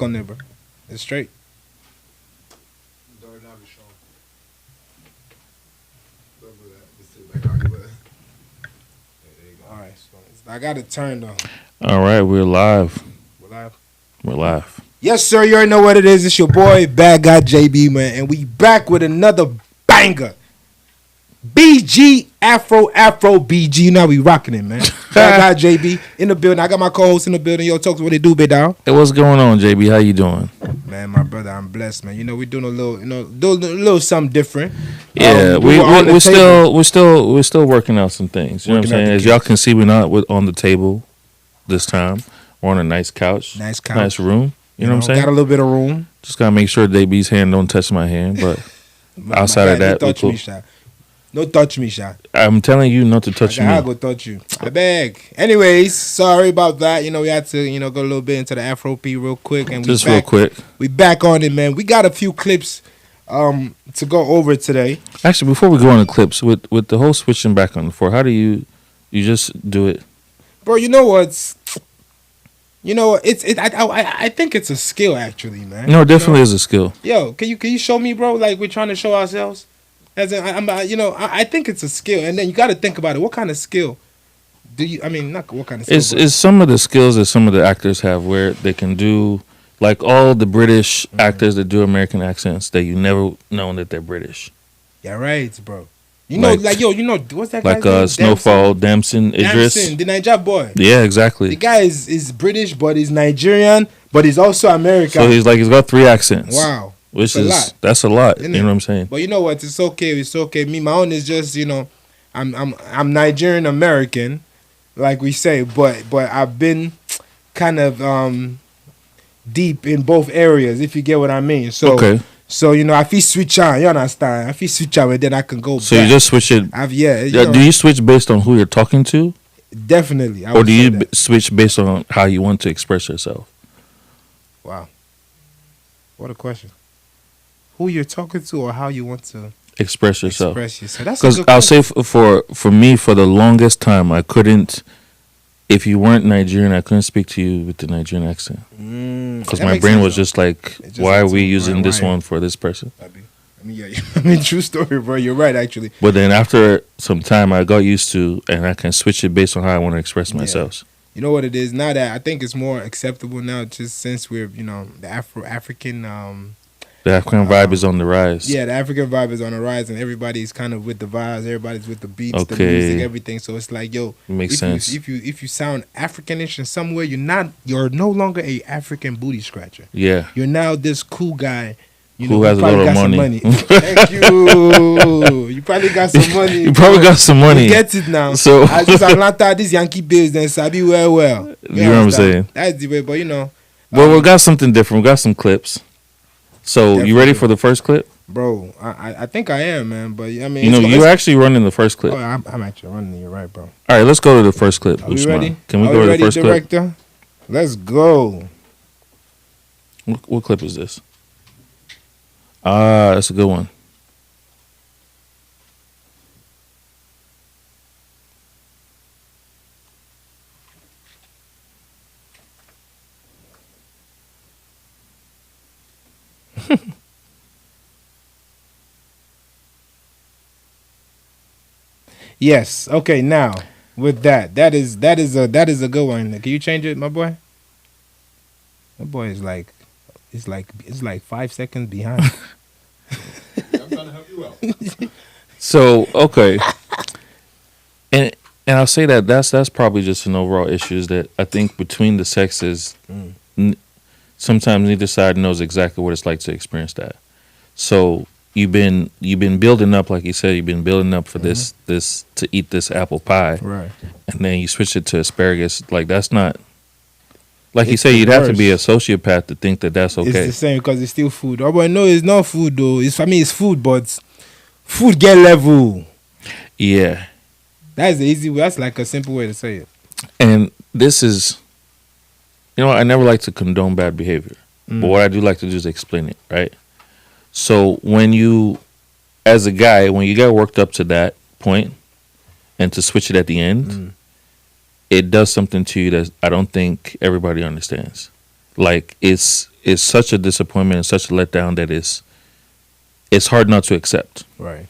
click on there, bro. It's straight. All right, so I got it turned on. All right, we're live. We're live. We're live. Yes, sir. You already know what it is. It's your boy, Bad Guy JB, man, and we back with another banger. BG AfroBG. You know how we rocking it, man. Bad Guy JB in the building. I got my co-host in the building. Yo, talk to what they do, big dog. Hey, what's going on, JB? How you doing? Man, my brother, I'm blessed, man. You know, we're doing a little, doing a little something different. Yeah, we're still working out some things. You know what I'm saying? As y'all can see, we're not on the table this time. We're on a nice couch. Nice room. You know what I'm saying? Got a little bit of room. Just gotta make sure JB's hand don't touch my hand, but outside of that, we cool. Don't touch me, Sha. I'm telling you not to touch me. I'll go touch you. I beg. Anyways, sorry about that. You know, we had to, go a little bit into the Afro P real quick. And just real quick. We back on it, man. We got a few clips to go over today. Actually, before we go on the clips, with the whole switching back on the floor, how do you just do it? Bro, you know what? I think it's a skill, actually, man. No, it definitely is a skill. Yo, can you show me, bro? Like, we're trying to show ourselves. As in, I think it's a skill, and then you got to think about it. What kind of skill do you? I mean, not what kind of skill. It's some of the skills that some of the actors have, where they can do, like all the British actors that do American accents, that you never know that they're British. Yeah, right, bro. What's that guy's name? Snowfall, Damson, Idris. The Niger boy. Yeah, exactly. The guy is British, but he's Nigerian, but he's also American. So he's got 3 accents. Wow. That's a lot. You know what I'm saying? But you know what? It's okay. Me, my own is just, I'm Nigerian American, like we say, but I've been kind of deep in both areas, if you get what I mean. So okay. So I feel switch on, you understand? I feel switch on, and then I can go back. So you just switch it. Do you switch based on who you're talking to? Definitely. Or do you switch based on how you want to express yourself? Wow. What a question. Who you're talking to or how you want to express yourself. Because I'll say for me, for the longest time, I couldn't. If you weren't Nigerian, I couldn't speak to you with the Nigerian accent. Because my brain was just like, why are we using this one for this person? True story, bro. You're right, actually. But then after some time, I got used to, and I can switch it based on how I want to express myself. You know what it is now that I think it's more acceptable now, just since we're the African. The African vibe is on the rise. Yeah, the African vibe is on the rise, and everybody's kind of with the vibes. Everybody's with the beats, the music, everything. So it's like, yo, it makes sense. If you sound Africanish in some way, you're no longer a African booty scratcher. Yeah, you're now this cool guy. Who has a lot of money. Thank you. You probably got some money. You probably got some money. You get it now. So I just Atlanta, this Yankee Bills, then Sabi well. You know what I'm saying? That's the way, but Well, we got something different. We got some clips. So definitely. You ready for the first clip? Bro, I think I am, man. But I mean, you're actually running the first clip. Oh, I'm actually running. You're right, bro. All right, let's go to the first clip. Are we ready? Can we go to the first director? clip? Let's go. What clip is this? That's a good one. Yes. Okay. Now, with that is a good one. Can you change it, my boy? My boy is like, it's like 5 seconds behind. I'm trying to help you out. So okay, and I'll say that's probably just an overall issue, is that I think between the sexes, sometimes neither side knows exactly what it's like to experience that. So you've been building up, like you said, you've been building up for this to eat this apple pie, right? And then you switch it to asparagus. Like, that's not. Like you say, you'd have to be a sociopath to think that that's okay. It's the same because it's still food. Oh, but no, it's not food though. It's food, but food get level. Yeah, that's the easy way. That's like a simple way to say it. And this is, I never like to condone bad behavior, but what I do like to do is explain it, right? So when you, as a guy, when you get worked up to that point, and to switch it at the end. It does something to you that I don't think everybody understands. like it's such a disappointment and such a letdown that it's hard not to accept. Right.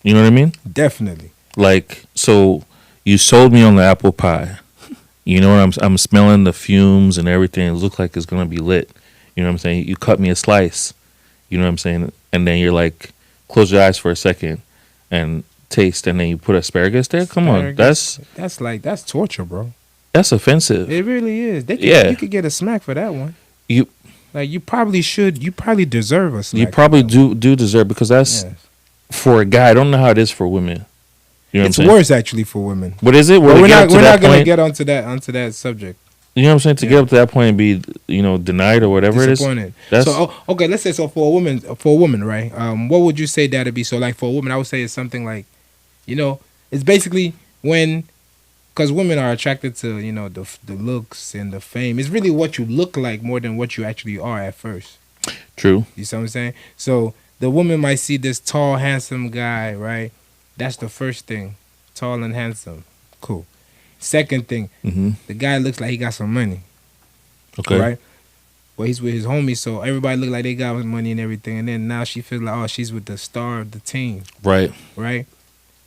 You know what I mean? Definitely. Like, so you sold me on the apple pie. You know what I'm smelling the fumes and everything. It looks like it's gonna be lit. You know what I'm saying? You cut me a slice. You know what I'm saying? And then you're like, close your eyes for a second and taste, and then you put asparagus there. Come on, that's torture, bro. That's offensive. It really is. You could get a smack for that one. You probably should. You probably deserve a smack. You probably do deserve, because that's for a guy. I don't know how it is for women. You know it's worse actually for women. What is it? We're not going to get onto that subject. You know what I'm saying? To get up to that point and be, denied or whatever it is. So okay, let's say so for a woman, right? What would you say that'd be? So like for a woman, I would say it's something like, it's basically because women are attracted to the looks and the fame. It's really what you look like more than what you actually are at first. True. You see what I'm saying? So the woman might see this tall, handsome guy, right? That's the first thing. Tall and handsome. Cool. Second thing, the guy looks like he got some money. Okay. Right? Well, he's with his homies, so everybody look like they got money and everything. And then now she feels like, oh, she's with the star of the team. Right. Right?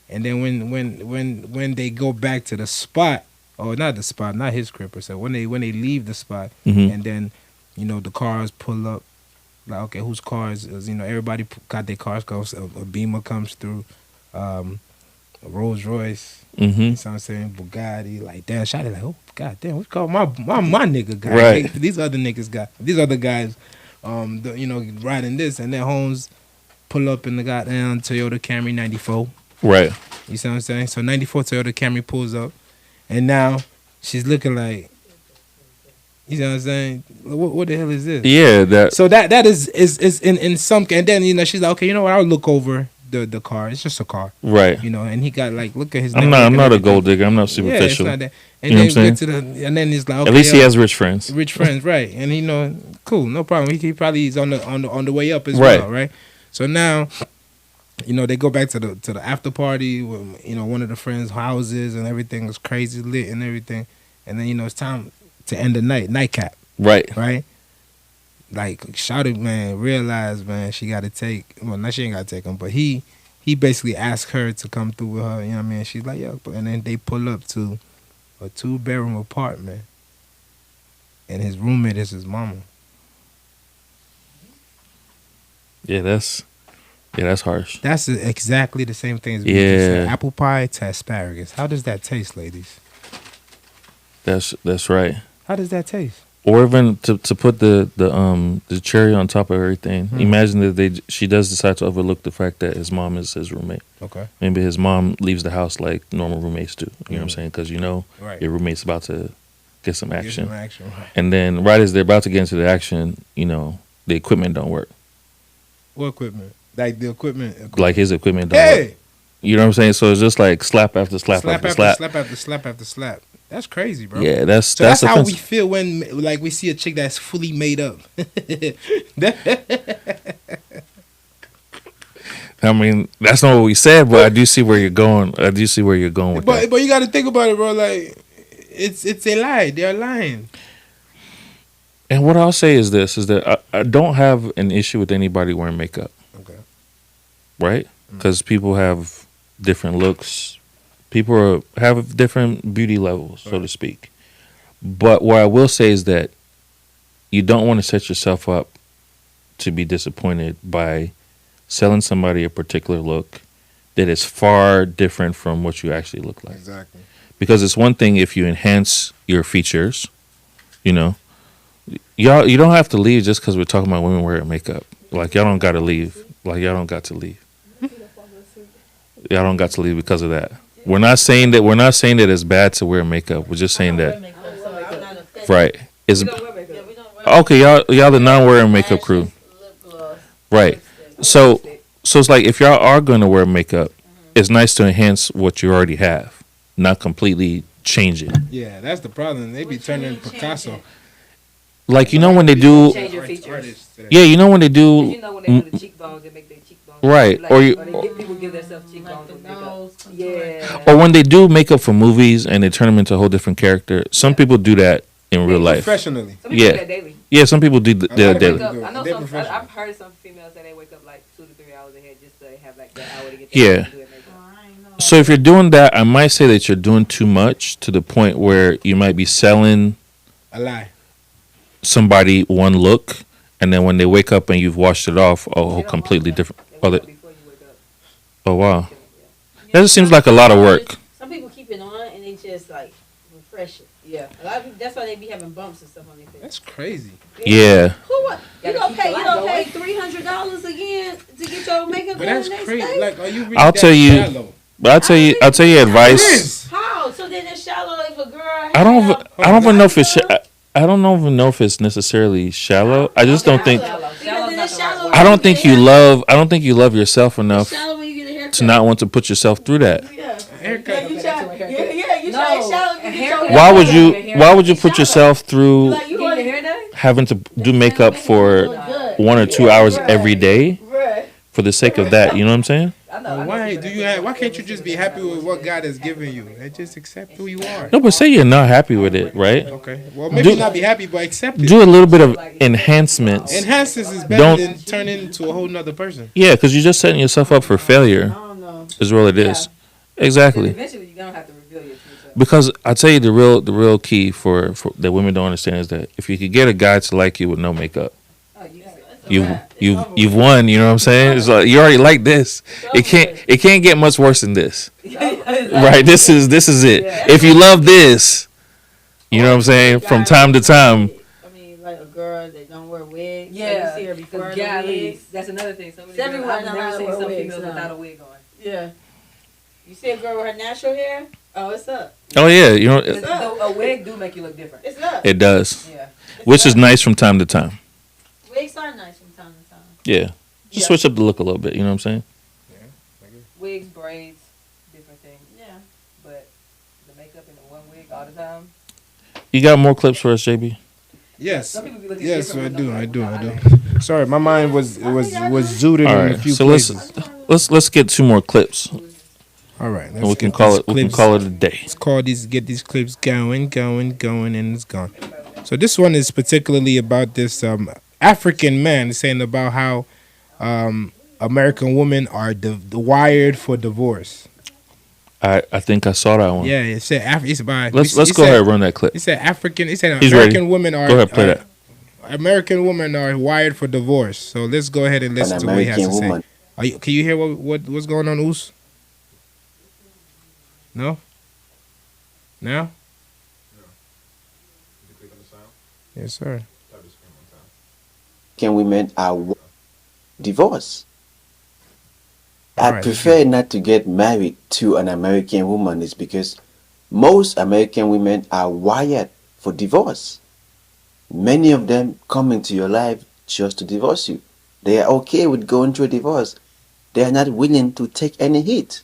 And then when they go back to the spot, or not the spot, not his crib per se, when they leave the spot, and then, the cars pull up, like, okay, whose cars is, everybody got their cars, because a Beamer comes through, a Rolls Royce, you know what I'm saying, Bugatti, like that. Shotty like, oh god damn, what's called my nigga guy? Right. Like, these other guys, riding this, and then Holmes pull up in the goddamn Toyota Camry 94. Right. You see what I'm saying? So 94 Toyota Camry pulls up, and now she's looking like, you know what I'm saying? What the hell is this? Yeah, So that is in some, and then she's like, okay, you know what? I'll look over the car. It's just a car, right? And he got like, look at his. I'm not a gold digger. I'm not superficial. Yeah, it's not that. And then get to and then he's like, okay, at least he has rich friends. Rich friends, right? And cool, no problem. He probably is on the way up as well, right? So now, they go back to the after party with, one of the friends' houses, and everything was crazy lit and everything. And then, it's time to end the nightcap. Right. Right? Like, Shawty, man, realized, man, she got to take, well, not she ain't got to take him, but he basically asked her to come through with her, you know what I mean? She's like, yeah. And then they pull up to a 2-bedroom apartment, and his roommate is his mama. Yeah, that's harsh. That's exactly the same thing as we just said. Apple pie to asparagus. How does that taste, ladies? That's right. How does that taste? Or even to put the cherry on top of everything. Imagine that she does decide to overlook the fact that his mom is his roommate. Okay. Maybe his mom leaves the house like normal roommates do. You know what I'm saying? Because right. Your roommate's about to get some action. Right. And then right as they're about to get into the action, the equipment don't work. What equipment? Like the equipment? Like his equipment don't work. You know what I'm saying? So it's just like slap after slap after slap. Slap after slap after slap. That's crazy, bro. Yeah, that's how we feel when we see a chick that's fully made up. I mean, that's not what we said, but I do see where you're going. But you got to think about it, bro. Like, it's a lie. They're lying. And what I'll say is this: is that I don't have an issue with anybody wearing makeup. Okay. Right? Because people have different looks. People have different beauty levels, so to speak. But what I will say is that you don't want to set yourself up to be disappointed by selling somebody a particular look that is far different from what you actually look like. Exactly. Because it's one thing if you enhance your features, y'all, you don't have to leave just because we're talking about women wearing makeup. Like, y'all don't got to leave. Like, y'all don't got to leave. Y'all don't got to leave because of that. We're not saying that it's bad to wear makeup. We're just saying that, right? Okay, y'all the non-wearing makeup crew, right? So it's like if y'all are going to wear makeup, it's nice to enhance what you already have, not completely change it. Yeah, that's the problem. They be turning Picasso. Like when they do, change your features. yeah, when they do, when they do the cheekbones, they make their cheekbones right, people give themselves cheekbones with makeup. Yeah. Or when they do makeup for movies and they turn them into a whole different character. Some people do that in real life. Professionally. Some people do that daily. Yeah, some people do A lot their of daily. people do. I know They're some. professional. I've heard some females say they wake up like 2 to 3 hours ahead just to have like that hour to get. Yeah. Their to do their makeup. So if you're doing that, I might say that you're doing too much to the point where you might be selling A lie. somebody one look, and then when they wake up and you've washed it off, They oh, don't completely want that. different. They Oh, wake up they, before you wake up. oh wow, Yeah. that just seems like a lot of work. Some people keep it on and they just like refresh it. Yeah. A lot of people, that's why they be having bumps and stuff on their face. That's crazy. Yeah, Who what? You Gotta gonna keep the pay? You light gonna pay going. $300 again to get your makeup But done that's the next crazy. day? Like, are you really I'll that tell you- shallow? but I'll tell you advice. Yes. How? So then it's shallow if a girl. I don't even know if it's. Shallow? I don't even know if it's necessarily shallow. I just don't think. Because Shallow's then not it's the right shallow. word. I don't think you love. I don't think you love yourself enough Shallow when you get a haircut. to not want to put yourself through that. Yeah. Haircut. Yeah, you Okay, try. that's a Yeah, haircut. yeah, you try shallow to a get haircut. your Why would Yeah. you? Why would you put yourself through Like you Getting want your hair done? having to do makeup for look good. 1 or 2 hours every day Right. for the sake of that? You know what I'm saying? I know. I know Why people do that you put have? Why like can't you every just be single happy time with I what wash God it. has given you and just accept who you are? No, but say you're not happy with it, right? Okay. Well, maybe Do- not be happy, but accept it. Do a little bit of enhancements. Enhances is better Don't- than turning into a whole nother person. Yeah, because you're just setting yourself up for failure. I don't know. Is what it is. Then Exactly. eventually you're gonna have to reveal your true self. Because I tell you the real key for that women don't understand is that if you could get a guy to like you with no makeup, Oh, you have it. you've won. You know what I'm saying? It's like you already like this. It can't get much worse than this. Right? This is it. If you love this, you know what I'm saying? From time to time. I mean, like a girl that don't wear wigs. Yeah, Like you see her before because the guy wigs. wigs. That's another thing. Some of It's these girls, everywhere I've now never that seen wear some wigs females now. without a wig on. Yeah. You see a girl with her natural hair? Oh, it's up. Oh yeah, you know Because a wig do make you look different. It's up. it does, Yeah. which is nice from time to time. Wigs are nice from time to time. Yeah, just Yeah. switch up the look a little bit. You know what I'm saying? Wigs, braids, different things. Yeah. But the makeup in the one wig all the time. You got more clips for us, JB? Yes. Some people be looking Yes, I different do. with I no do. I makeup. do. Sorry, my mind was zooted All in a right, few so places. let's get 2 more clips, All right. and we can call it a day. Let's get these clips going, and it's gone. So this one is particularly about this African man saying about how American women are wired for divorce. I think I saw that one. Yeah, it said it's by. Let's he go said- ahead and run that clip. It said African. It said He's American ready. women are. Go ahead, play that. American women are wired for divorce. So let's go ahead and listen to what he has to American say. Can you hear what's going on, Oos? No. Now? You click on the sound? Yes, sir. Tap the screen one time. American women are divorced. I Alright, prefer not to get married to an American woman is because most American women are wired for divorce. Many of them come into your life just to divorce you. They are okay with going through a divorce. They are not willing to take any hit.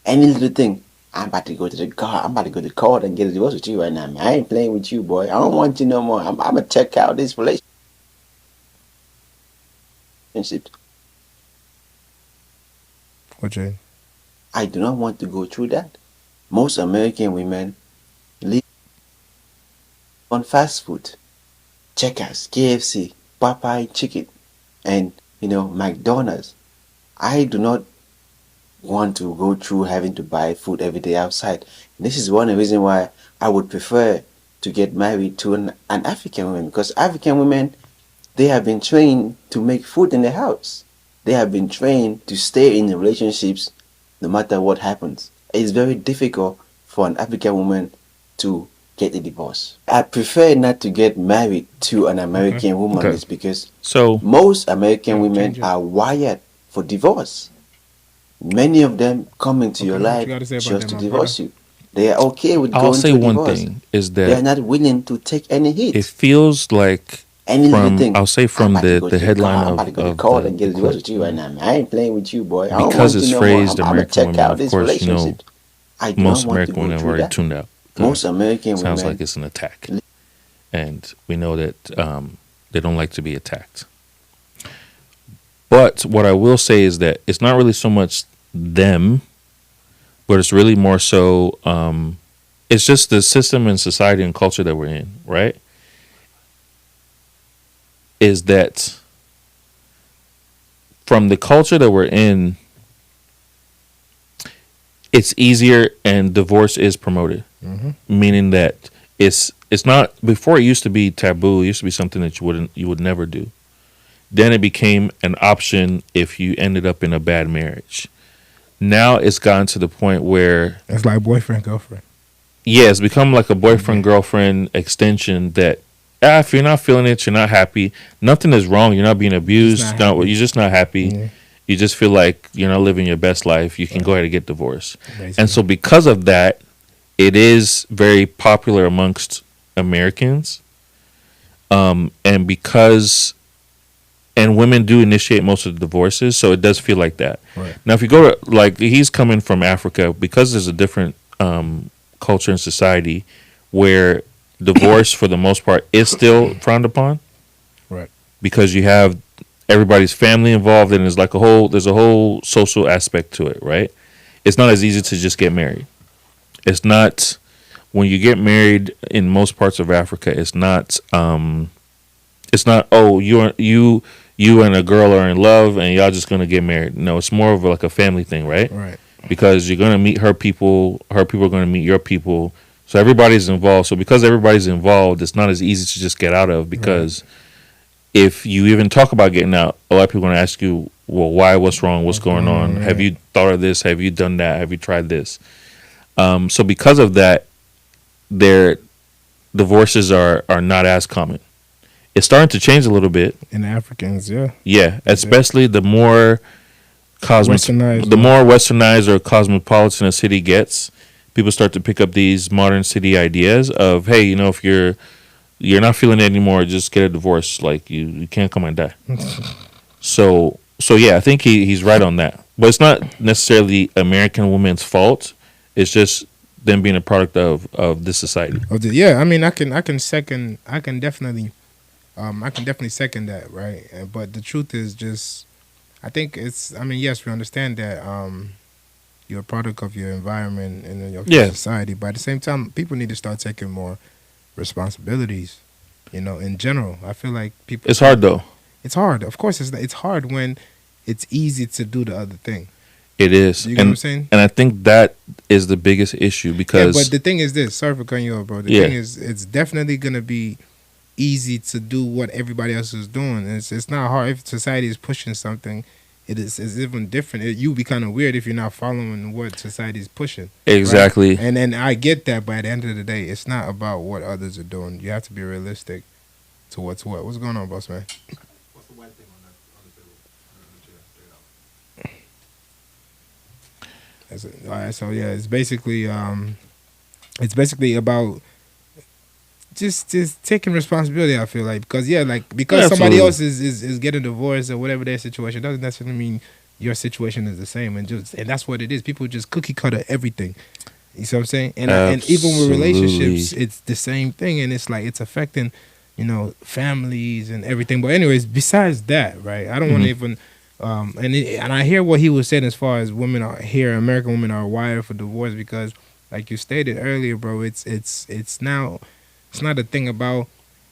Any little thing. I'm about to go to the car. I'm about to go to court and get a divorce with you right now, man. I ain't playing with you, boy. I don't want you no more. I'm gonna check out this relationship. What, Jay? I do not want to go through that. Most American women live on fast food. Checkers, KFC, Popeye chicken, and McDonald's. I do not want to go through having to buy food every day outside. This is one of the reasons why I would prefer to get married to an African woman, because African women, they have been trained to make food in the house. They have been trained to stay in the relationships no matter what happens. It's very difficult for an African woman to get a divorce. I prefer not to get married to an American woman Okay. is because So most American Yeah, women change it. are wired for divorce. Many of them come into your Okay, what life you gotta say about just that, to my divorce you. They are okay with I'll going say through a one divorce. thing is They are that not willing to take any hit. it feels like Any little from thing. I'll say I'm from about to the go to car. headline I'm about to go to of court and get a the divorce clip. with you right now, man. I ain't playing with you, boy. I don't Because want it's you no more. phrased I'm gonna American check women, out of this course, you know, relationship. I do most not want American to go women have through already that. tuned out. Most American Sounds women like it's an attack, and we know that they don't like to be attacked. But what I will say is that it's not really so much them, but it's really more so it's just the system and society and culture that we're in, right? is that from the culture that we're in, it's easier and divorce is promoted. Meaning that it's not, before it used to be taboo, it used to be something that you would never do. Then it became an option if you ended up in a bad marriage. Now it's gotten to the point where It's like boyfriend, girlfriend. yeah, it's become like a boyfriend girlfriend extension that if you're not feeling it, you're not happy, nothing is wrong, you're not being abused, you're just not happy. Yeah. You just feel like you're not living your best life, you can go ahead and get divorced. Basically. And so because of that, it is very popular amongst Americans. And women do initiate most of the divorces, so it does feel like that. Right. Now, if you go to, like, he's coming from Africa, because there's a different culture and society where divorce, for the most part, is still frowned upon. Right. Because you have everybody's family involved, and there's a whole social aspect to it, right? It's not as easy to just get married. It's not, when you get married in most parts of Africa, it's not, oh, you and a girl are in love and y'all just gonna get married. No, it's more of like a family thing, right? Right. Because you're gonna meet her people are gonna meet your people, so everybody's involved. So because everybody's involved, it's not as easy to just get out of, because if you even talk about getting out, a lot of people are gonna ask you, well, why, what's wrong, what's going on? Right. Have you thought of this? Have you done that? Have you tried this? So because of that, their divorces are not as common. It's starting to change a little bit. In Africans, yeah. Yeah, especially the more westernized or cosmopolitan a city gets, people start to pick up these modern city ideas of, hey, if you're not feeling it anymore, just get a divorce. Like you can't come and die. So yeah, I think he's right on that. But it's not necessarily American women's fault. It's just them being a product of this society. Yeah, I mean, I can definitely second that, right? But the truth is just, I think it's, I mean, yes, we understand that you're a product of your environment and your society, but at the same time, people need to start taking more responsibilities, in general. I feel like people... It's hard, though. It's hard. Of course, it's hard when it's easy to do the other thing. It is. You get what I'm saying? And I think that is the biggest issue, because... Yeah, but the thing is this. Sorry for cutting you off, bro. The thing is, it's definitely going to be easy to do what everybody else is doing. It's not hard. If society is pushing something, it's even different. You'd be kind of weird if you're not following what society is pushing. Exactly. Right? And I get that, but at the end of the day, it's not about what others are doing. You have to be realistic to what's what. What's going on, boss man? What's the white thing on the table? Straight out. All right, so yeah, it's basically about just taking responsibility. I feel like, because somebody else is getting divorced or whatever their situation doesn't necessarily mean your situation is the same, and that's what it is. People just cookie cutter everything. You see what I'm saying? And even with relationships, it's the same thing, and it's like it's affecting families and everything. But anyways, besides that, right? I don't want to even. And I hear what he was saying as far as American women are wired for divorce, because, like you stated earlier, bro, it's now, it's not a thing about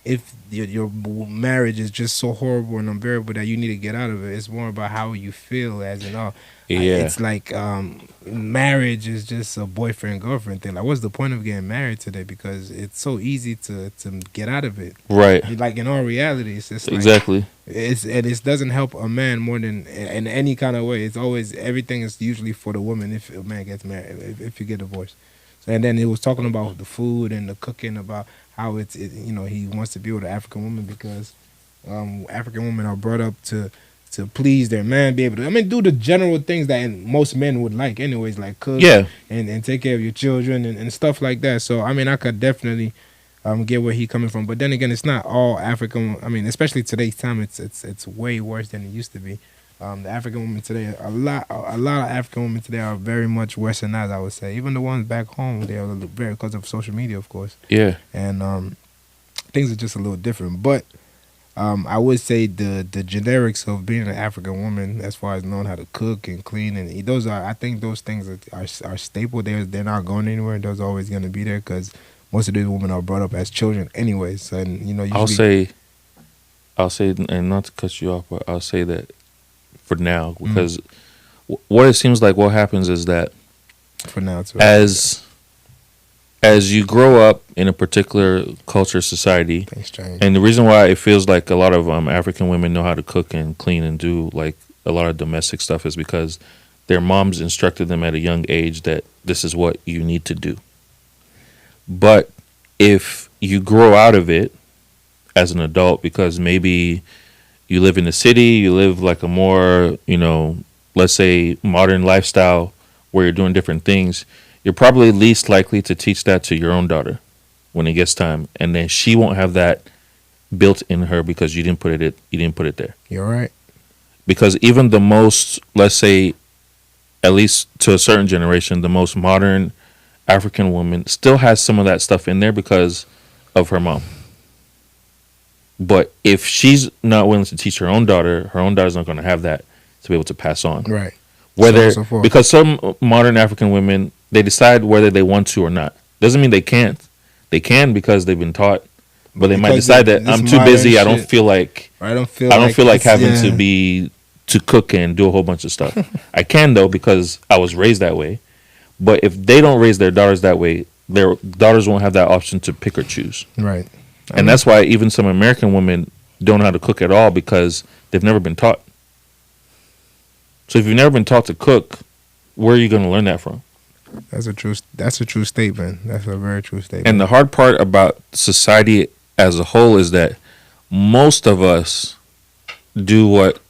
if your marriage is just so horrible and unbearable that you need to get out of it. It's more about how you feel, as in all. Yeah. It's like marriage is just a boyfriend girlfriend thing. Like, what's the point of getting married today? Because it's so easy to get out of it. Right. Like, in all reality, it's just like, exactly. It doesn't help a man more than in any kind of way. It's always, everything is usually for the woman if a man gets married, if you get divorced. So, and then he was talking about the food and the cooking, about how he wants to be with an African woman because African women are brought up to please their man, be able to, do the general things that most men would like anyways, like cook and take care of your children and stuff like that. So, I could definitely get where he's coming from. But then again, it's not all African. Especially today's time, it's way worse than it used to be. The African women today, a lot of African women today are very much westernized, I would say. Even the ones back home, they are very, because of social media, of course. Yeah. And things are just a little different. But I would say the generics of being an African woman, as far as knowing how to cook and clean, and I think those things are staple. They're not going anywhere. Those are always going to be there, because most of these women are brought up as children anyways. And usually, I'll say, and not to cut you off, but I'll say that for now, because what it seems like what happens is that For now, too. as you grow up in a particular culture, society, Things change. and the reason why it feels like a lot of African women know how to cook and clean and do like a lot of domestic stuff is because their moms instructed them at a young age that this is what you need to do. But if you grow out of it as an adult, because maybe you live in the city, you live like a more, let's say modern lifestyle where you're doing different things, you're probably least likely to teach that to your own daughter when it gets time, and then she won't have that built in her because you didn't put it there. You're right. Because even the most, let's say, at least to a certain generation, the most modern African woman still has some of that stuff in there because of her mom. But if she's not willing to teach her own daughter's not going to have that to be able to pass on. Right. Whether So forth. because some modern African women, they decide whether they want to or not. Doesn't mean they can't. They can because they've been taught, but they might Because decide that this I'm too modern busy. I don't shit- feel like I don't feel like having it's- to cook and do a whole bunch of stuff. I can though because I was raised that way. But if they don't raise their daughters that way, their daughters won't have that option to pick or choose. Right. And that's why even some American women don't know how to cook at all because they've never been taught. So if you've never been taught to cook, where are you going to learn that from? That's a true statement. That's a very true statement. And the hard part about society as a whole is that most of us do what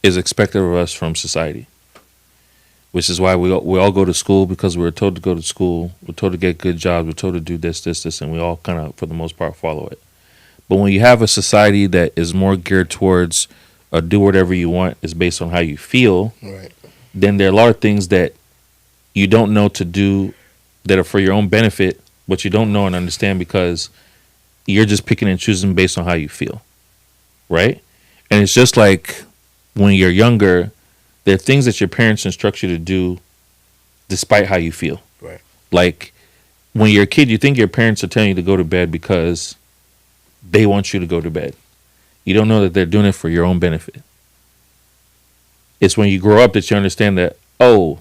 is expected of us from society, which is why we all go to school because we were told to go to school. We're told to get good jobs. We're told to do this, and we all kind of, for the most part, follow it. But when you have a society that is more geared towards do whatever you want is based on how you feel, right. then there are a lot of things that you don't know to do that are for your own benefit, but you don't know and understand because you're just picking and choosing based on how you feel, right? And it's just like when you're younger, there are things that your parents instruct you to do despite how you feel. Right. Like when you're a kid, you think your parents are telling you to go to bed because they want you to go to bed. You don't know that they're doing it for your own benefit. It's when you grow up that you understand that, oh,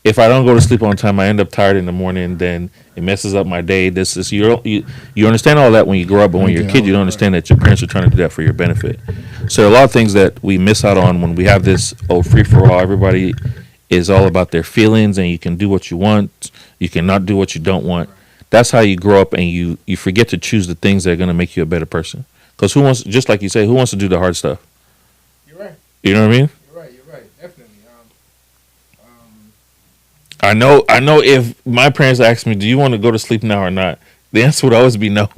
if I don't go to sleep on time, I end up tired in the morning, then it messes up my day. You understand all that when you grow up, but when you're a kid, you don't understand that your parents are trying to do that for your benefit. So there are a lot of things that we miss out on when we have this free-for-all. Everybody is all about their feelings, and you can do what you want. You cannot do what you don't want. That's how you grow up, and you forget to choose the things that are going to make you a better person. Because just like you say, who wants to do the hard stuff? You're right. You know what I mean? You're right. Definitely. I know if my parents asked me, do you want to go to sleep now or not? The answer would always be no.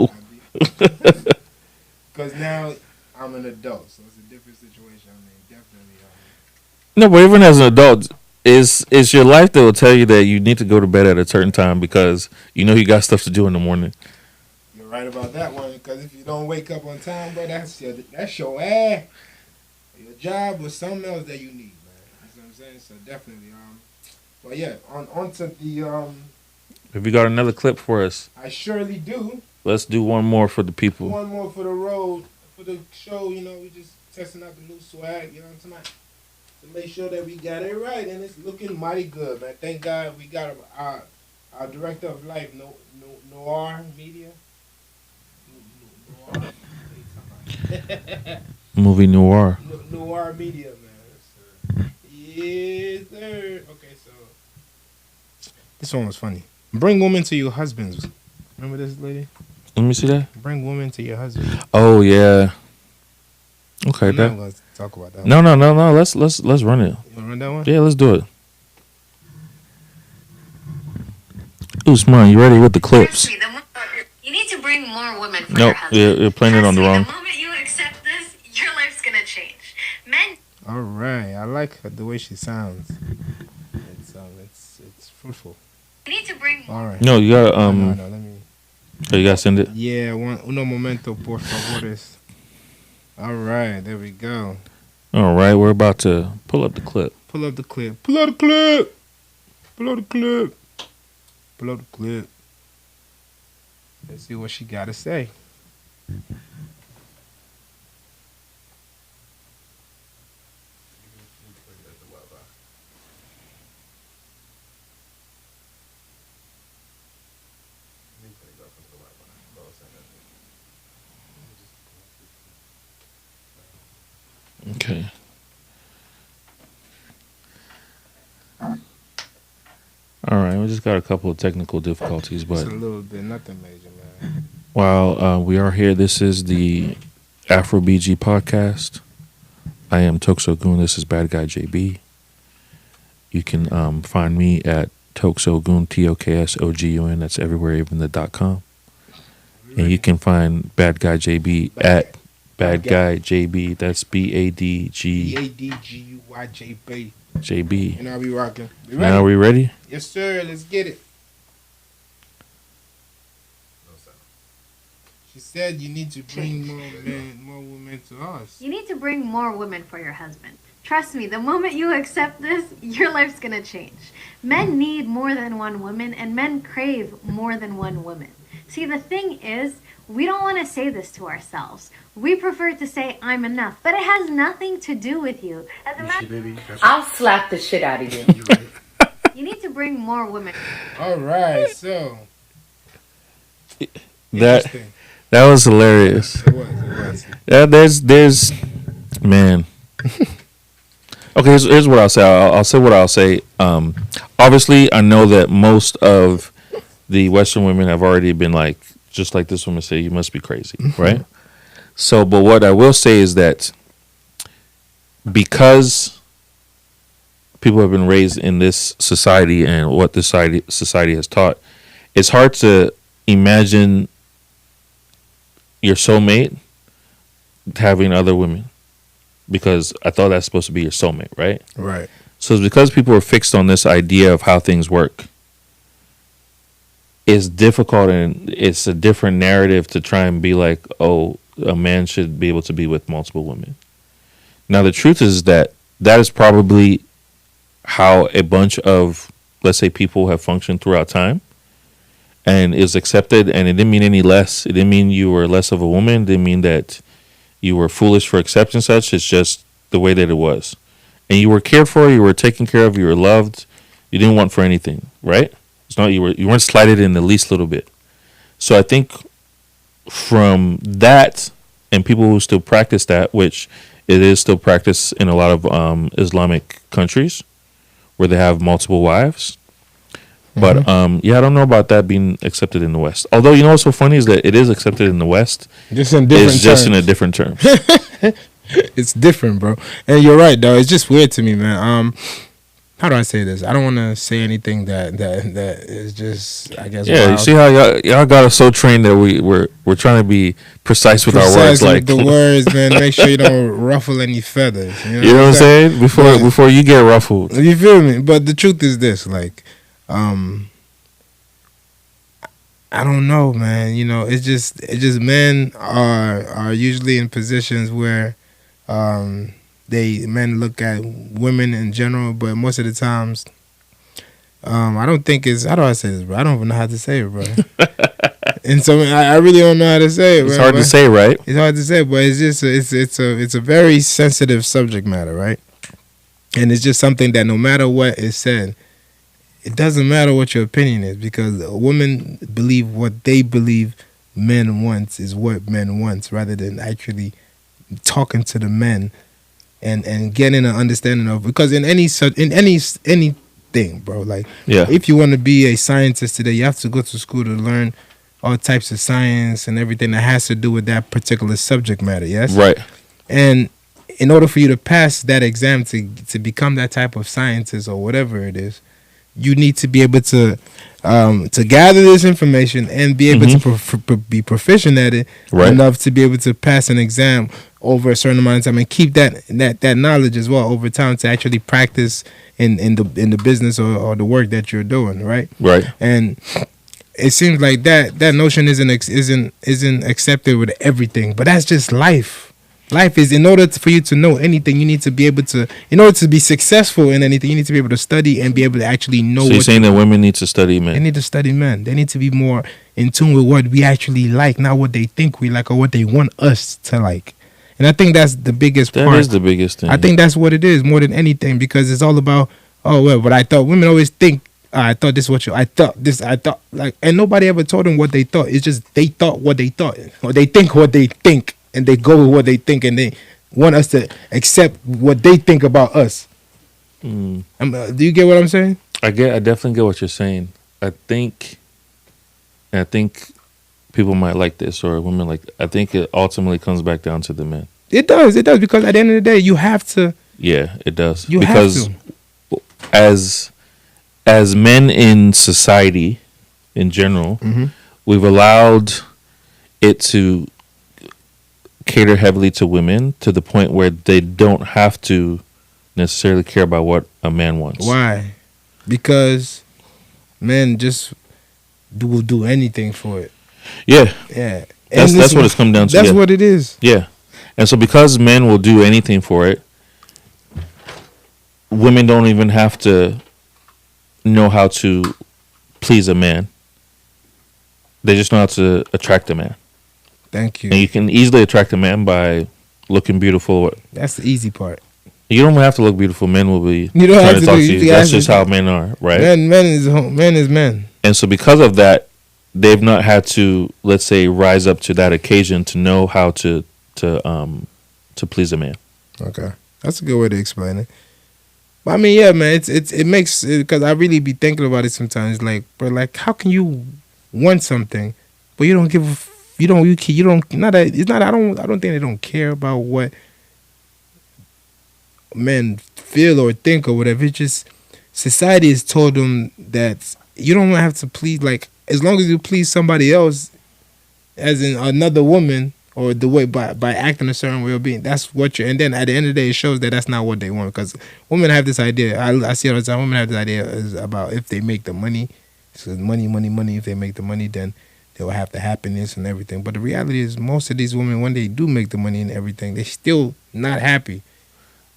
Because now I'm an adult, so it's a different situation. I mean, definitely. No, but even as an adult, it's your life that will tell you that you need to go to bed at a certain time because you know you got stuff to do in the morning. You're right about that one. Because if you don't wake up on time, bro, that's your ass. Your job was something else that you need, man. You know what I'm saying? So definitely. But yeah, on to the Have you got another clip for us? I surely do. Let's do one more for the people. One more for the road, for the show. We just testing out the new swag. Tonight to make sure that we got it right, and it's looking mighty good, man. Thank God we got our director of life, Noir Media. Noir. Movie noir. Noir Media, man. Yes, sir. Okay, so this one was funny. Bring women to your husbands. Remember this lady? Let me see that. Bring women to your husband. Oh yeah. Okay, I'm not that. gonna talk about that. No. Let's run it. You wanna run that one? Yeah, let's do it. Usman, you ready with the clips? You need to bring more women for Nope, your husband. you're playing it on the Trust me, wrong. The moment you accept this, your life's gonna change. Men. All right, I like the way she sounds. It's fruitful. You need to bring more. All right. No, you gotta No, let me. Oh, you gotta send it. Yeah, uno momento, por favores. All right, there we go. All right, we're about to pull up the clip. Pull up the clip. Pull up the clip. Pull up the clip. Pull up the clip. Let's see what she got to say. Okay. All right, we just got a couple of technical difficulties, Just but a little bit, nothing major, man. while we are here, this is the AfroBG Podcast. I am Toksogun. This is Bad Guy JB. You can find me at Toksogun, TOKSOGUN. That's everywhere, even the .com. And you can find Bad Guy JB at Bad Guy JB. That's BADG BADGUYJB. JB. You know how we rocking. We Now ready? we ready? Yes, sir. Let's get it. She said you need to bring more men, more women to us. You need to bring more women for your husband. Trust me, the moment you accept this, your life's gonna change. Men need more than one woman, and men crave more than one woman. See, the thing is, we don't want to say this to ourselves. We prefer to say, I'm enough, but it has nothing to do with you. As a matter, I'll slap the shit out of you. you need to bring more women. All right, so That interesting. that was hilarious. It was. Yeah, there's man. Okay, here's what I'll say. I'll say what I'll say. Obviously, I know that most of the Western women have already been like, just like this woman said, you must be crazy, right? So, but what I will say is that because people have been raised in this society and what this society has taught, it's hard to imagine your soulmate having other women, because I thought that's supposed to be your soulmate, right? Right. So it's because people are fixed on this idea of how things work. It's difficult, and it's a different narrative to try and be like, oh, a man should be able to be with multiple women. Now, the truth is that is probably how a bunch of, let's say, people have functioned throughout time, and is accepted, and it didn't mean any less. It didn't mean you were less of a woman. It didn't mean that you were foolish for accepting such. It's just the way that it was. And you were cared for, you were taken care of, you were loved. You didn't want for anything, right? It's not you weren't slighted in the least little bit. So I think from that, and people who still practice that, which it is still practiced in a lot of Islamic countries where they have multiple wives. But yeah, I don't know about that being accepted in the West. Although, you know what's so funny is that it is accepted in the West. Just in different It's just in terms. a different terms. It's different, bro. And you're right, though. It's just weird to me, man. How do I say this? I don't want to say anything that is just, I guess. Yeah, wild. you see how y'all got us so trained that we're trying to be precise with our words, Precise with like the words, man. Make sure you don't ruffle any feathers. You you know what I'm saying? Before you get ruffled. You feel me? But the truth is this, like, I don't know, man. You know, it's just men are usually in positions where men look at women in general, but most of the times, I don't think it's, how do I say this, bro? I don't even know how to say it, bro. And so I really don't know how to say it. It's bro, hard to say, right? It's hard to say, but it's just it's a very sensitive subject matter, right? And it's just something that no matter what is said, it doesn't matter what your opinion is, because women believe what they believe men want is what men want, rather than actually talking to the men and getting an understanding of, because in anything, bro, like, Yeah. if you want to be a scientist today, you have to go to school to learn all types of science and everything that has to do with that particular subject matter. Yes, Right. and in order for you to pass that exam to become that type of scientist or whatever it is, you need to be able to gather this information and be able to be proficient at it, Right. enough to be able to pass an exam over a certain amount of time and keep that knowledge as well over time to actually practice in the business or the work that you're doing, right? Right. And it seems like that notion isn't accepted with everything, but that's just life. Life is, in order for you to know anything, you need to be able to, in order to be successful in anything, you need to be able to study and be able to actually know So you're saying that women need to study they men? need to study men. They need to be more in tune with what we actually like, not what they think we like or what they want us to like. And I think that's the biggest That part. is the biggest thing. I think that's what it is more than anything, because it's all about, oh, well, but I thought, women always think, I thought this what you, I thought this, I thought, like, and nobody ever told them what they thought. It's just they thought what they thought, or they think what they think, and they go with what they think, and they want us to accept what they think about us. Do you get what I'm saying? I definitely get what you're saying. I think people might like this, or women like. I think it ultimately comes back down to the men. It does, because at the end of the day, you have to. Yeah, it does. You because have to. as men in society, in general, we've allowed it to cater heavily to women to the point where they don't have to necessarily care about what a man wants. Why? Because men just will do anything for it. Yeah. Yeah. That's what it's come down to. That's what it is. Yeah. And so because men will do anything for it, women don't even have to know how to please a man. They just know how to attract a man. Thank you. And you can easily attract a man by looking beautiful. That's the easy part. You don't have to look beautiful. Men will be You don't trying have to to talk do- to you. you That's have just to- how men are, right? Men is men. And so because of that, they've not had to, let's say, rise up to that occasion to know how to please a man. Okay, that's a good way to explain it. But I mean, yeah, man, it makes, because I really be thinking about it sometimes. Like, bro, like, how can you want something, but you don't give, you don't not that it's not. I don't think they don't care about what men feel or think or whatever. It's just society has told them that you don't have to please. Like, as long as you please somebody else, as in another woman, or the way by acting a certain way or being, that's what you're. And then at the end of the day, it shows that that's not what they want, because women have this idea. I see it all the time. Women have this idea is about if they make the money, so money. If they make the money, then they'll have the happiness and everything. But the reality is, most of these women, when they do make the money and everything, they're still not happy.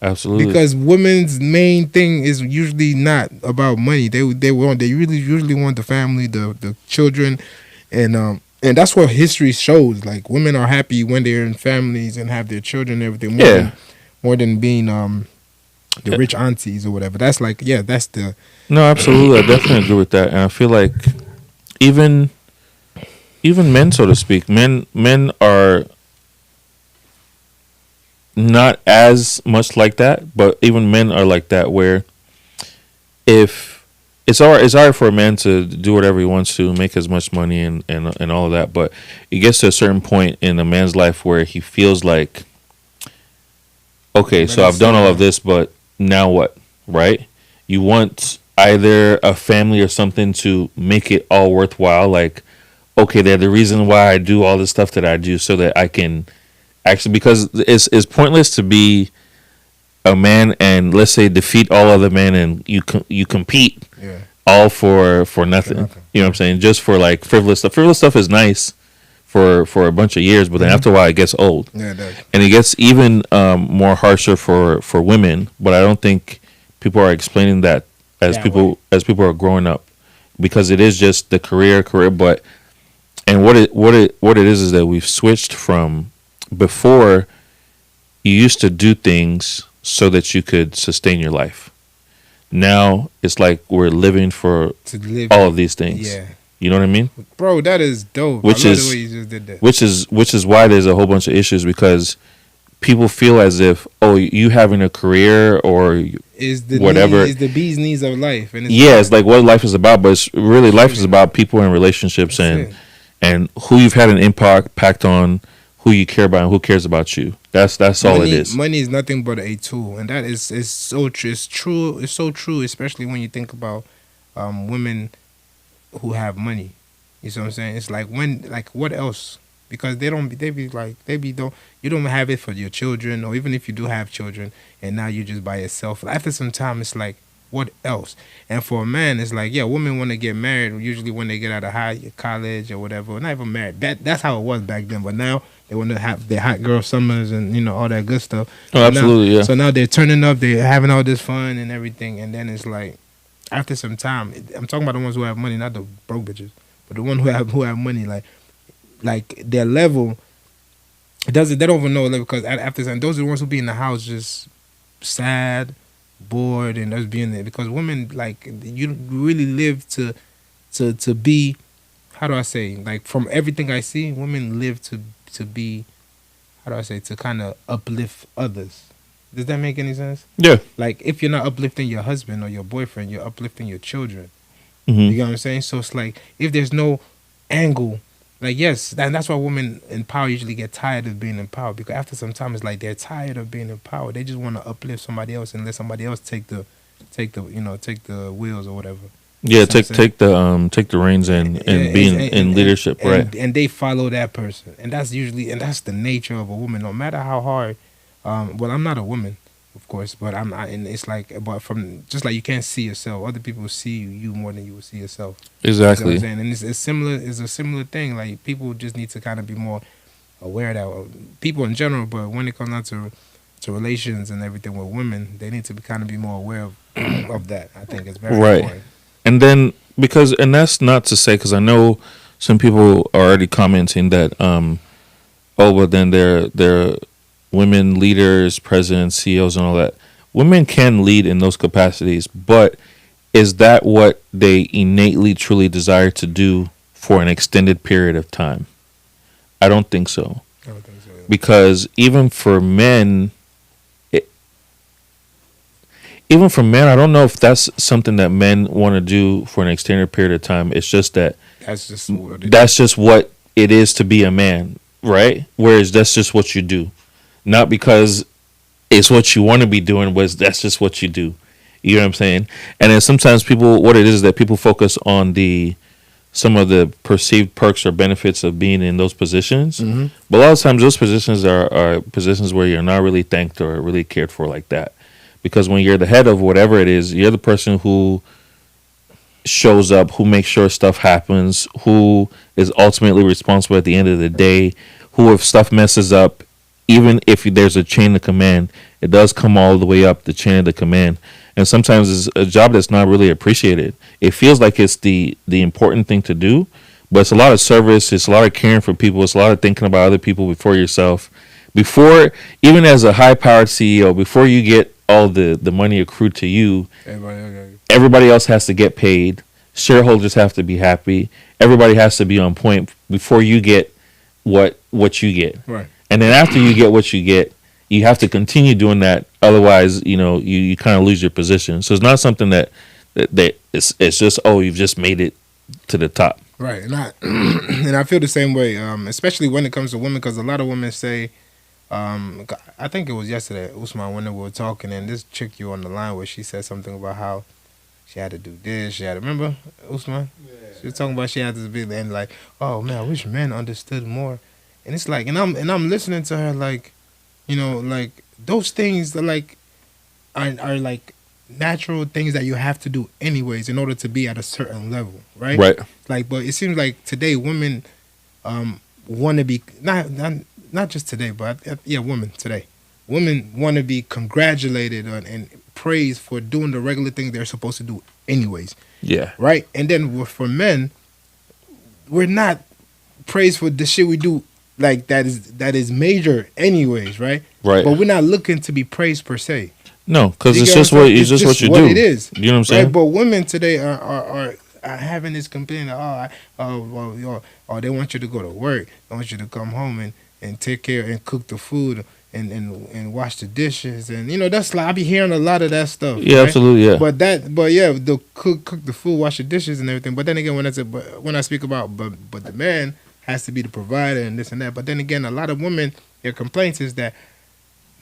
Absolutely. Because women's main thing is usually not about money. They usually want the family, the children, and that's what history shows. Like, women are happy when they're in families and have their children and everything. More than being the rich aunties or whatever. That's like, yeah, that's the. No, absolutely. I definitely agree with that. And I feel like even men, so to speak, men are not as much like that, but even men are like that, where if it's hard for a man to do whatever he wants to, make as much money and all of that, but it gets to a certain point in a man's life where he feels like, okay, so I've done all of this, but now what, right? You want either a family or something to make it all worthwhile, like, okay, they're the reason why I do all the stuff that I do, so that I can actually, because it's pointless to be a man and, let's say, defeat all other men, and you compete all for nothing. You know what I'm saying? Just for like frivolous stuff. Frivolous stuff is nice for a bunch of years, but then after a while it gets old. Yeah, it does. And it gets even more harsher for women. But I don't think people are explaining that as people are growing up, because it is just the career. But and what it is that we've switched from. Before, you used to do things so that you could sustain your life. Now it's like we're living for all of these things. Yeah. You know what I mean? Bro, that is dope. Which I love is the way you just did that. which is why there's a whole bunch of issues, because people feel as if, oh, you having a career or is the whatever is the bee's knees of life. And it's like what life is about, but it's really life is about people and relationships and who you've had an impact on, who you care about, and who cares about you. That's all it is. Money is nothing but a tool, and that is so true. It's true. It's so true, especially when you think about women who have money. You see what I'm saying? It's like, what else? Because you don't have it for your children, or even if you do have children and now you're just by yourself. After some time, it's like, what else? And for a man, it's like, yeah, women want to get married usually when they get out of college or whatever. Not even married. That's how it was back then. But now they want to have their hot girl summers and all that good stuff. Oh, absolutely, So now they're turning up, they're having all this fun and everything, and then it's like, after some time, I'm talking about the ones who have money, not the broke bitches, but the ones who have money, like their level. They don't even know, like, because after some, those are the ones who be in the house just sad, bored, and us being there. Because women, like, you really live to be, how do I say, like, from everything I see, women live to be, how do I say, to kind of uplift others. Does that make any sense? Yeah. Like, if you're not uplifting your husband or your boyfriend, you're uplifting your children. Hmm. You get what I'm saying? So it's like, if there's no angle, like, yes, that's why women in power usually get tired of being in power, because after some time it's like they're tired of being in power. They just want to uplift somebody else and let somebody else take the wheels or whatever. Yeah, You know what I'm saying? take the reins and Yeah, be in leadership, right? And they follow that person, and that's the nature of a woman. No matter how hard, well, I'm not a woman, of course, but I'm not, and it's like, but from just like you can't see yourself, other people see you more than you will see yourself. You know what Exactly. I'm saying? And it's similar. It's a similar thing. Like, people just need to kind of be more aware that people in general, but when it comes down to relations and everything with women, they need to be more aware of of that. I think it's very Right. important. And then and that's not to say, because I know some people are already commenting that but then they're women leaders, presidents, CEOs, and all that. Women can lead in those capacities, but is that what they innately truly desire to do for an extended period of time? I don't think so. I don't think so. Because even for men, I don't know if that's something that men want to do for an extended period of time. It's just that That's just what it that's just what it is to be a man, right? Whereas that's just what you do, not because it's what you want to be doing, but that's just what you do. You know what I'm saying? And then sometimes what it is that people focus on some of the perceived perks or benefits of being in those positions. Mhm. But a lot of times those positions are positions where you're not really thanked or really cared for like that. Because when you're the head of whatever it is, you're the person who shows up, who makes sure stuff happens, who is ultimately responsible at the end of the day, who, if stuff messes up, even if there's a chain of command, it does come all the way up the chain of the command. And sometimes it's a job that's not really appreciated. It feels like it's the important thing to do, but it's a lot of service, it's a lot of caring for people, it's a lot of thinking about other people before yourself. Before, even as a high-powered CEO, before you get all the money accrued to you, everybody else has to get paid. Shareholders have to be happy. Everybody has to be on point before you get what you get. Right. And then after you get what you get, you have to continue doing that. Otherwise, you kind of lose your position. So it's not something that it's just, oh, you've just made it to the top. Right, and I feel the same way, especially when it comes to women, because a lot of women say, I think it was yesterday, Usman, when we were talking, and this chick you on the line where she said something about how she had to do this, she had to, remember, Usman? Yeah. She was talking about she had to be, and like, oh man, I wish men understood more. And it's like, and I'm listening to her like, like those things are like like natural things that you have to do anyways in order to be at a certain level, right? Right. Like, but it seems like today women want to be not just today, but women today. Women want to be congratulated and praised for doing the regular things they're supposed to do anyways. Yeah. Right? And then for men, we're not praised for the shit we do like that is major anyways, right? Right. But we're not looking to be praised per se. No, because You it's get just what I'm what saying? it's just what you what do. it is. You know what I'm saying? Right? But women today are having this complaint of, they want you to go to work, they want you to come home and take care and cook the food and wash the dishes, and that's like I be hearing a lot of that stuff. Yeah, right? absolutely, yeah. But the cook the food, wash the dishes and everything. But then again, when I speak about but the man has to be the provider and this and that. But then again, a lot of women, their complaints is that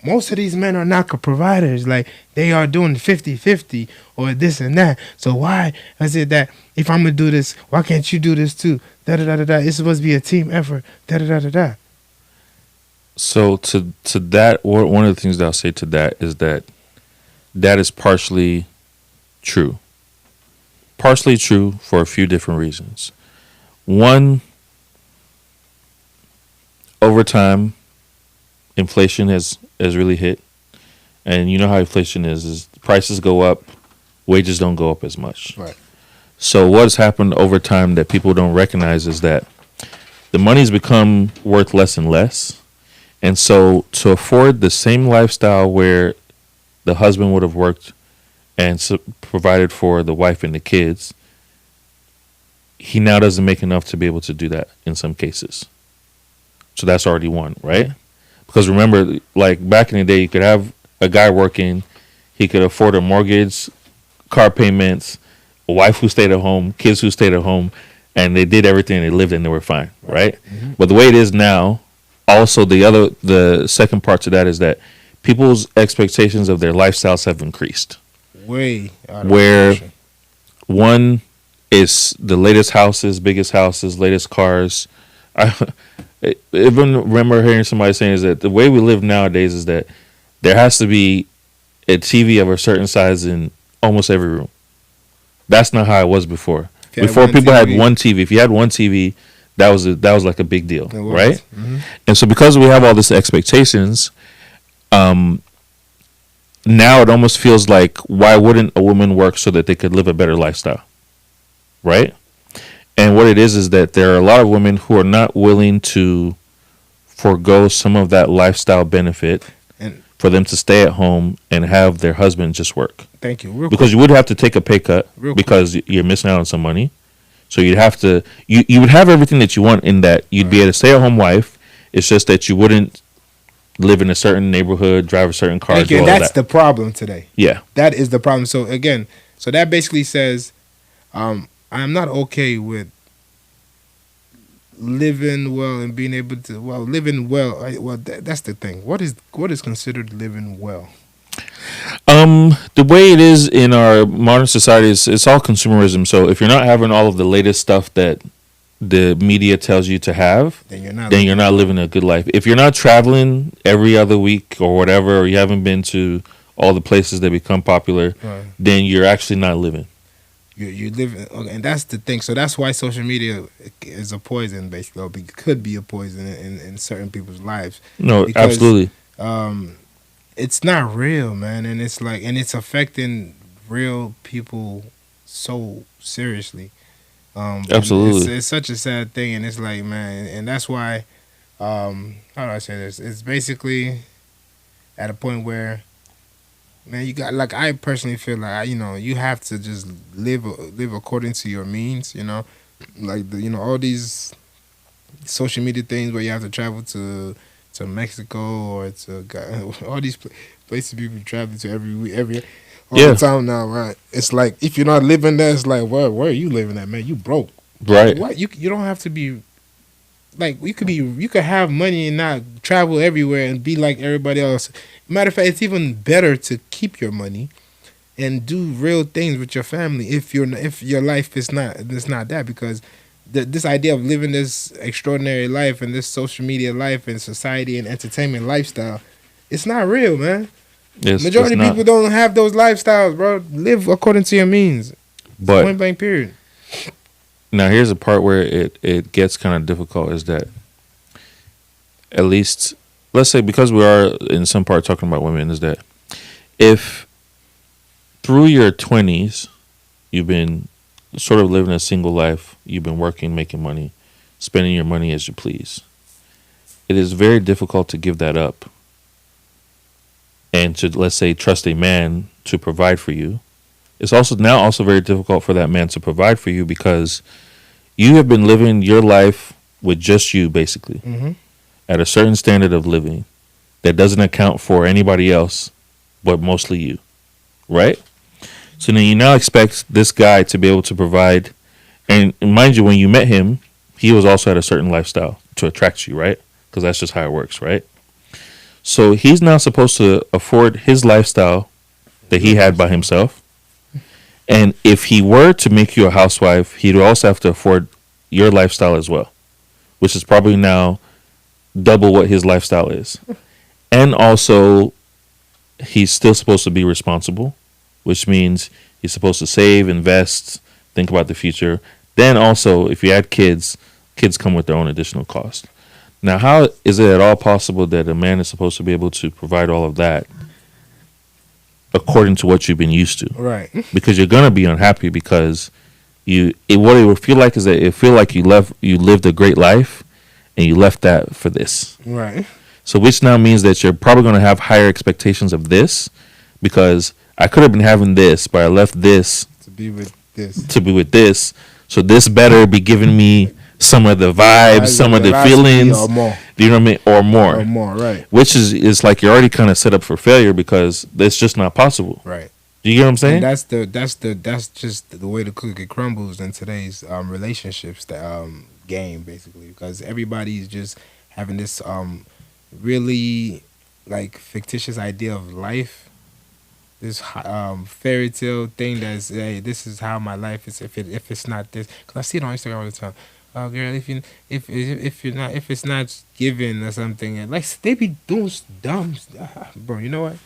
most of these men are not providers. Like, they are doing 50-50 or this and that. So why is it that if I'm going to do this, why can't you do this too? Da-da-da-da-da. It's supposed to be a team effort. Da-da-da-da-da. So to that, one of the things that I'll say to that is that is partially true. Partially true for a few different reasons. One, over time, inflation has really hit. And you know how inflation is prices go up, wages don't go up as much. Right. So what's happened over time that people don't recognize is that the money's become worth less and less. And so to afford the same lifestyle where the husband would have worked and provided for the wife and the kids, he now doesn't make enough to be able to do that in some cases. So that's already one, right? Because remember, like back in the day, you could have a guy working, he could afford a mortgage, car payments, a wife who stayed at home, kids who stayed at home, and they did everything. They lived and they were fine, right? But the way it is now, also the second part to that is that people's expectations of their lifestyles have increased. Way out of Where proportion. one is the latest houses, biggest houses, latest cars. I even remember hearing somebody saying is that the way we live nowadays is that there has to be a TV of a certain size in almost every room. That's not how it was before. If you had Before one people had TV, one TV. If you had one TV, that was like a big deal, it was. right? Mhm. And so because we have all these expectations, now it almost feels like, why wouldn't a woman work so that they could live a better lifestyle, right? And what it is that there are a lot of women who are not willing to forego some of that lifestyle benefit And for them to stay at home and have their husband just work. thank you. Real Because you would have to take a pay cut Real quick. because you're missing out on some money. So you'd have to, you would have everything that you want in that you'd be a stay-at-home wife. It's just that you wouldn't live in a certain neighborhood, drive a certain car. Thank you. do And all that's that. the problem today. Yeah. That is the problem. So again, so that basically says, I'm not okay with living well and being able to living well. That's the thing. What is considered living well? The way it is in our modern society is it's all consumerism. So if you're not having all of the latest stuff that the media tells you to have, Then you're not. then you're not living a good life. If you're not traveling every other week or whatever, or you haven't been to all the places that become popular, Right. then you're actually not living. You live, and that's the thing. So that's why social media is a poison, basically, or could be a poison in certain people's lives. No, Because- absolutely. It's not real, man, and it's like, and it's affecting real people so seriously. And Absolutely. it's such a sad thing, and it's like, man, and that's why. How do I say this? It's basically at a point where, man, you got, like, I personally feel like, you have to just live according to your means, like all these social media things where you have to travel to Mexico or to all these places people travel to every all Yeah. the time now, right? It's like, if you're not living there, it's like, where are you living at, man? You broke, Right. What you don't have to be. Like, you could have money and not travel everywhere and be like everybody else. Matter of fact, it's even better to keep your money and do real things with your family if your life is not that, because this idea of living this extraordinary life and this social media life and society and entertainment lifestyle, it's not real, man. Majority of people don't have those lifestyles, bro. Live according to your means. But Point blank period. now here's a part where it gets kind of difficult, is that at least, let's say, because we are in some part talking about women, is that if through your 20s you've been sort of living a single life, you've been working, making money, spending your money as you please, it is very difficult to give that up and to, let's say, trust a man to provide for you. It's also very difficult for that man to provide for you because you have been living your life with just you, basically, Mm-hmm. at a certain standard of living that doesn't account for anybody else but mostly you, right? So then you now expect this guy to be able to provide, and mind you, when you met him, he was also at a certain lifestyle to attract you, right? Because that's just how it works, right? So he's now supposed to afford his lifestyle that he had by himself. And if he were to make you a housewife, he'd also have to afford your lifestyle as well, which is probably now double what his lifestyle is. And also, he's still supposed to be responsible, which means he's supposed to save, invest, think about the future. Then also, if you add kids, kids come with their own additional cost. Now, how is it at all possible that a man is supposed to be able to provide all of that according to what you've been used to? Right. Because you're gonna be unhappy because what it will feel like is that it feel like you lived a great life and you left that for this. Right. So which now means that you're probably gonna have higher expectations of this, because I could have been having this, but I left this To be with this. to be with this. So this better be giving me some of the vibes, some of the feelings, or more, do you know what I mean, or more, right, which is like you're already kind of set up for failure because it's just not possible. right. Do you get what I'm saying? And that's just the way the cookie crumbles in today's relationships game, basically, because everybody's just having this really like fictitious idea of life, this fairy tale thing that's, hey, this is how my life is if it's not this, because I see it on Instagram all the time. Oh girl, if it's not given or something, like they be doing dumb stuff, bro. You know what?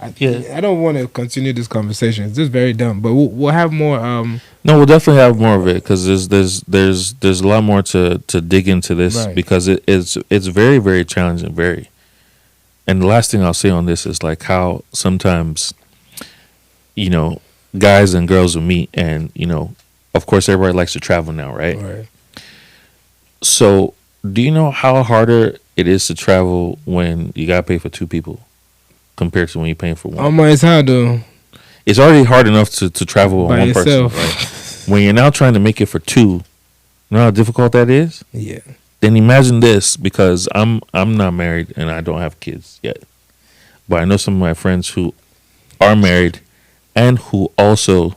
I don't want to continue this conversation. It's just very dumb. But we'll have more. No, we'll definitely have more of it because there's a lot more to dig into this, Right. because it's very, very challenging, very. And the last thing I'll say on this is like how sometimes, you know, guys and girls will meet, and you know, of course, everybody likes to travel now, right? Right. So, do you know how harder it is to travel when you gotta pay for two people compared to when you're paying for one? It's hard though. It's already hard enough to travel By on one yourself. person, right? When you're now trying to make it for two, you know how difficult that is? Yeah. Then imagine this, because I'm not married and I don't have kids yet. But I know some of my friends who are married and who also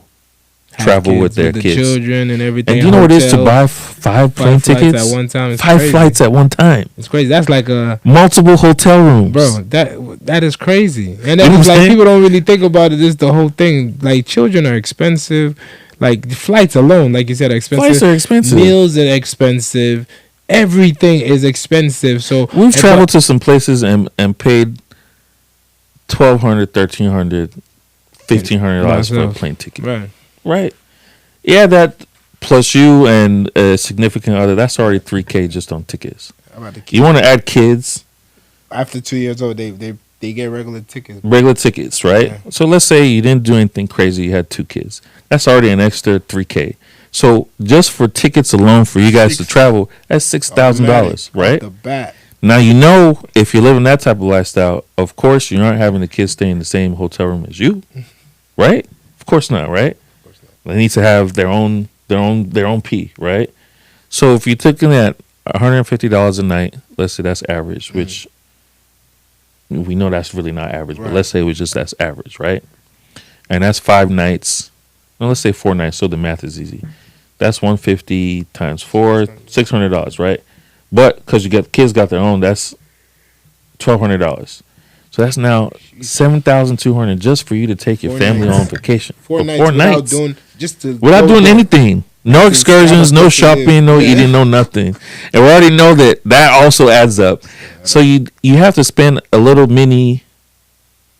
travel with their the kids. children and everything. And do you know what it is to hotel, buy five plane flights tickets at one time? It's Five crazy. flights at one time. It's crazy. That's like a Multiple hotel rooms. bro. That is crazy. And You then know it's what I'm like saying? people don't really think about it. It's the whole thing. Like children are expensive. Like the flights alone, like you said, are expensive. Flights are expensive. Meals are expensive. Everything is expensive. So We've traveled to some places and paid $1,200, $1,300, $1,500 for a Myself. plane ticket. Right. Right. Yeah, that plus you and a significant other, that's already $3,000 just on tickets. How about the kids? You want to add kids, After 2 years old, they get regular tickets. regular tickets, right? Yeah. So let's say you didn't do anything crazy, you had 2 kids. That's already an extra $3,000. So just for tickets alone for you guys to travel, that's $6,000, Automatic, right? off the bat. Now, you know, if you're living that type of lifestyle, of course you aren't having the kids stay in the same hotel room as you, right? Of course not, right? They need to have their own pee, right? So if you're taking that $150 a night, let's say that's average, which we know that's really not average, but Right. let's say it was just that's average, right? And that's 5 nights. No, let's say 4 nights, so the math is easy. That's 150 times 4, $600, right? But because kids got their own, that's $1,200. So that's now $7,200 just for you to take your 4 family nights. on vacation. Four For nights 4 without nights. doing just to Without go doing there. anything. No Just excursions, no have a shopping, place to no live. Yeah. eating, no nothing. And we already know that also adds up. So you have to spend a little mini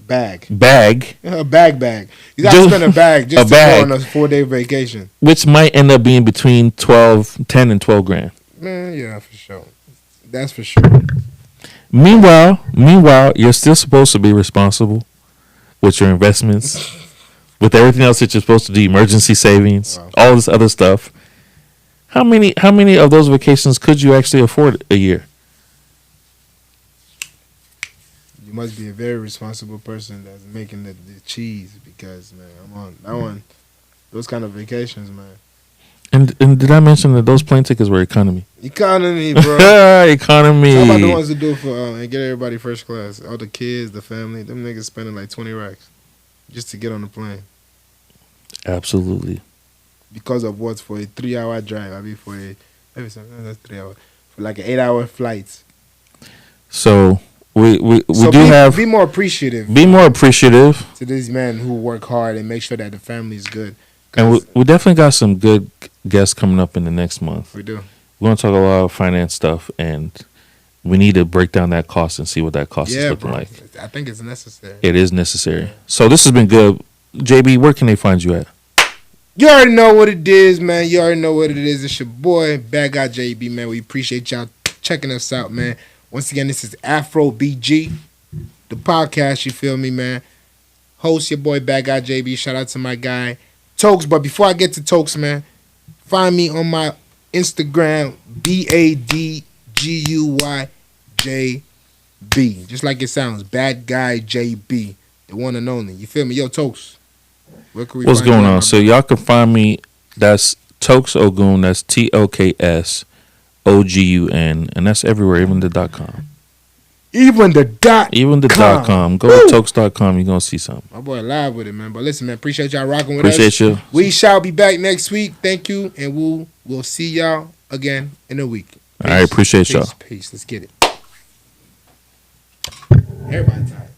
bag. bag, A bag. You got to Just- spend a bag just a to bag. go on a 4-day vacation. which might end up being between 10 and 12 grand. Man, yeah, for sure. That's for sure. Meanwhile, you're still supposed to be responsible with your investments, with everything else that you're supposed to do, emergency savings, Wow. all this other stuff. How many of those vacations could you actually afford a year? You must be a very responsible person that's making the cheese because, man, I'm on those kind of vacations, man. And did I mention that those plane tickets were economy? Economy, bro. Economy. How about the ones who do it for and get everybody first class? All the kids, the family, them niggas spending like 20 racks just to get on the plane Absolutely. because of what's for a 3-hour drive. I mean, for a maybe something that's 3 hours for like an 8-hour flight. So we So do have be more appreciative be more appreciative, to these men who work hard and make sure that the family is good. and 'Cause we definitely got some good guests coming up in the next month. we do. We're gonna talk a lot of finance stuff, and we need to break down that cost and see what that cost is Yeah, looking bro. like. I think it's necessary. It is necessary. So this has been good. JB, where can they find you at? You already know what it is, man. You already know what it is. It's your boy, Bad Guy JB, man. We appreciate y'all checking us out, man. Once again, this is AfroBG, the podcast, you feel me, man. Host your boy, Bad Guy JB. Shout out to my guy, Tokes. But before I get to Tokes, man, find me on my Instagram, BADGUYJB. Just like it sounds, Bad Guy JB, the one and only. You feel me? Yo, Tokes. Where can we What's find you going at, on? my So y'all can find me. That's Tokes Ogun. That's TOKS TOKSOGUN, and that's everywhere, even the .com. Even the dot. Even the com. .com. Go Woo! to Tokes.com. You're going to see something. My boy live with it, man. But listen, man, appreciate y'all rocking with us. Appreciate you. We shall be back next week. Thank you, and we'll see y'all again in a week. Peace. All right, appreciate y'all. Peace. Let's get it. Everybody tired.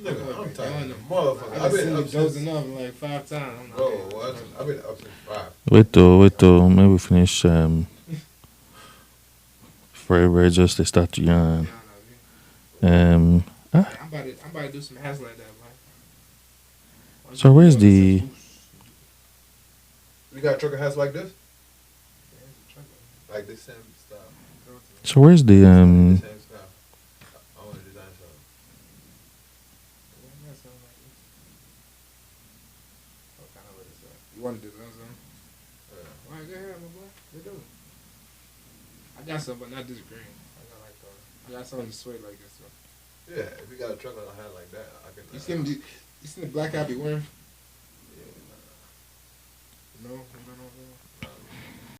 Nigga, I'm tired. Motherfucker. I've been up dozing off like 5 times. Bro, I've been up since 5. Wait till maybe finish Forever Just to start to yawn. I'm about to do some hats like that, man. So where's the... You got a trucker hats like this? Like this same style. So where's the... Same style. I want to design something. You want to design something? All right, go ahead, my boy. Go do it. I got some, but not this green. I got something to suede like this one. Yeah, if you got a trucker hat like that, I can. You seen the black I be wearing? Yeah, No, no.